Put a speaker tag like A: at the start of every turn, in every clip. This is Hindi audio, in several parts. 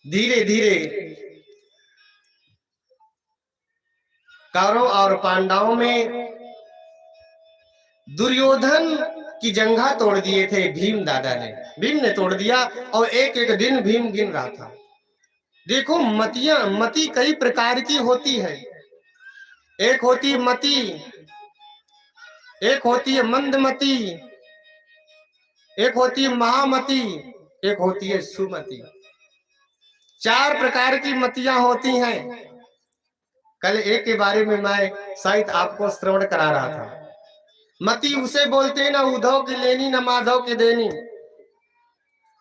A: धीरे धीरे कौरव और पांडवों में दुर्योधन की जंघा तोड़ दिए थे भीम दादा ने। भीम ने तोड़ दिया और एक एक दिन भीम गिन रहा था। देखो मति कई प्रकार की होती है। एक होती है मति, एक होती है मंदमति, एक होती है महामति, एक होती है सुमति। 4 प्रकार की मतियां होती हैं। कल एक के बारे में मैं शायद आपको श्रवण करा रहा था। मति उसे बोलते न उद्धव की लेनी न माधव की देनी,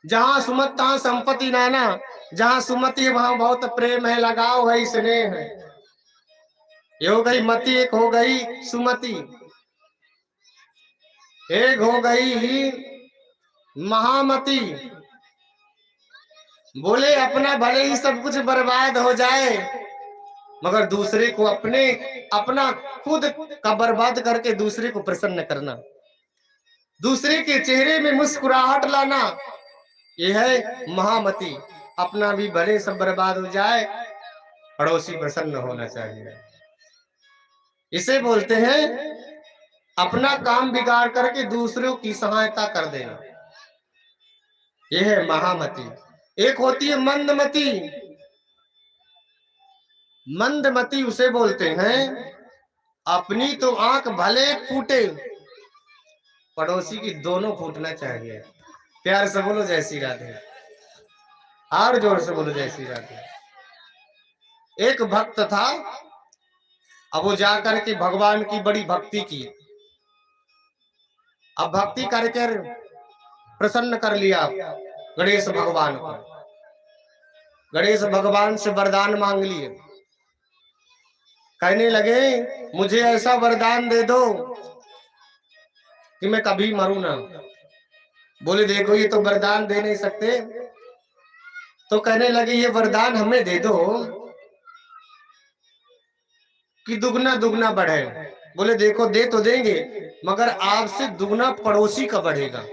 A: जहां सुमत तहां संपत्ति नाना, जहां सुमति वहां बहुत प्रेम है, लगाव है, स्नेह है। ये हो गई मति। एक हो गई सुमति, एक हो गई महामति। बोले अपना भले ही सब कुछ बर्बाद हो जाए, मगर दूसरे को अपना खुद का बर्बाद करके दूसरे को प्रसन्न करना, दूसरे के चेहरे में मुस्कुराहट लाना, यह है महामति। अपना भी भले सब बर्बाद हो जाए, पड़ोसी प्रसन्न होना चाहिए। इसे बोलते हैं अपना काम बिगाड़ करके दूसरों की सहायता कर देना, यह है महामति। एक होती है मंदमति। मंदमति उसे बोलते हैं अपनी तो आंख भले फूटे, पड़ोसी की दोनों फूटना चाहिए। प्यार से बोलो जय श्री राधे, और जोर से बोलो जय श्री राधे। एक भक्त था, अब वो जाकर के भगवान की बड़ी भक्ति की। अब भक्ति करके प्रसन्न कर लिया गणेश भगवान को। गणेश भगवान से वरदान मांग लिए। कहने लगे मुझे ऐसा वरदान दे दो कि मैं कभी मरूं ना। बोले देखो ये तो वरदान दे नहीं सकते। तो कहने लगे ये वरदान हमें दे दो कि दुगना दुगना बढ़े। बोले देखो दे तो देंगे, मगर आपसे दुगना पड़ोसी का बढ़ेगा।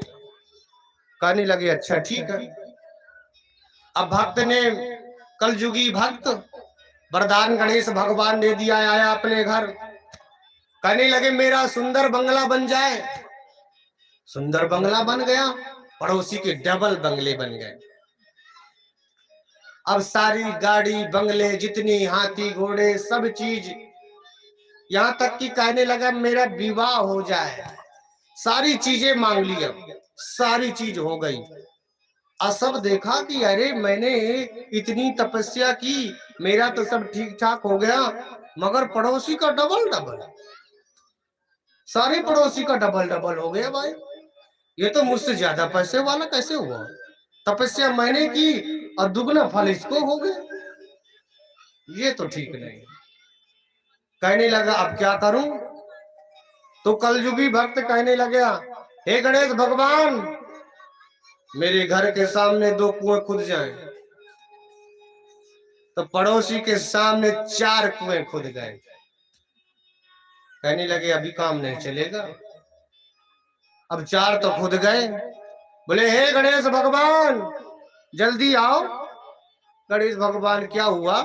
A: कहने लगे अच्छा ठीक है। अब भक्त ने, कलयुगी भक्त, वरदान गणेश भगवान ने दिया, आया अपने घर। कहने लगे मेरा सुंदर बंगला बन जाए। सुंदर बंगला बन गया, पड़ोसी के डबल बंगले बन गए। अब सारी गाड़ी बंगले जितनी हाथी घोड़े सब चीज, यहां तक कि कहने लगा मेरा विवाह हो जाए। सारी चीजें मांग ली, अब सारी चीज हो गई। और सब देखा कि अरे मैंने इतनी तपस्या की, मेरा तो सब ठीक ठाक हो गया, मगर पड़ोसी का डबल डबल, सारे पड़ोसी का डबल डबल हो गया। भाई ये तो मुझसे ज्यादा पैसे वाला कैसे हुआ? तपस्या मैंने की और दुगना फल इसको हो गया, ये तो ठीक नहीं। कहने लगा अब क्या करूं? तो कलयुगी भक्त कहने लगा हे गणेश भगवान, मेरे घर के सामने 2 कुएं खुद जाएं। तो पड़ोसी के सामने 4 कुएं खुद गए। कहने लगे अभी काम नहीं चलेगा। अब 4 तो खुद गए। बोले हे गणेश भगवान जल्दी आओ। गणेश भगवान क्या हुआ?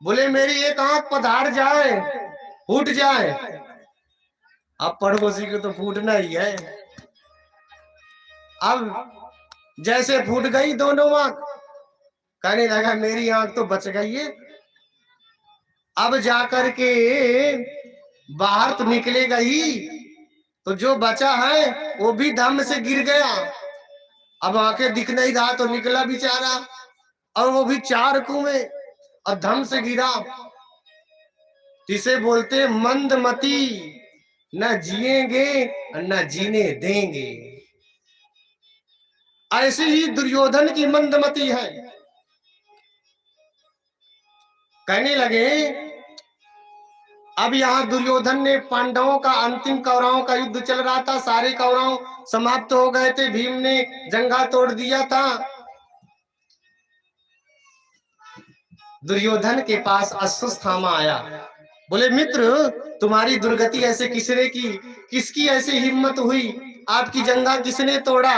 A: बोले मेरी एक आंख पधार जाए, फूट जाए। अब पड़ोसी को तो फूटना ही है। अब जैसे फूट गई दोनों आंख, कहने लगा मेरी आंख तो बच गई है। अब जाकर के बाहर तो निकलेगा ही, तो जो बचा है वो भी धम से गिर गया। अब आंखें दिख नहीं रहा तो निकला बेचारा, और वो भी 4 कुएं और धम से गिरा। जिसे बोलते मंदमती, न जिएंगे न जीने देंगे। ऐसी ही दुर्योधन की मंदमती है। कहने लगे अब यहां दुर्योधन ने पांडवों का, अंतिम कौरवों का युद्ध चल रहा था, सारे कौरव समाप्त हो गए थे, भीम ने जंगा तोड़ दिया था। दुर्योधन के पास अश्वत्थामा आया। बोले मित्र तुम्हारी दुर्गति ऐसे किसने की? किसकी ऐसी हिम्मत हुई? आपकी जंगा किसने तोड़ा?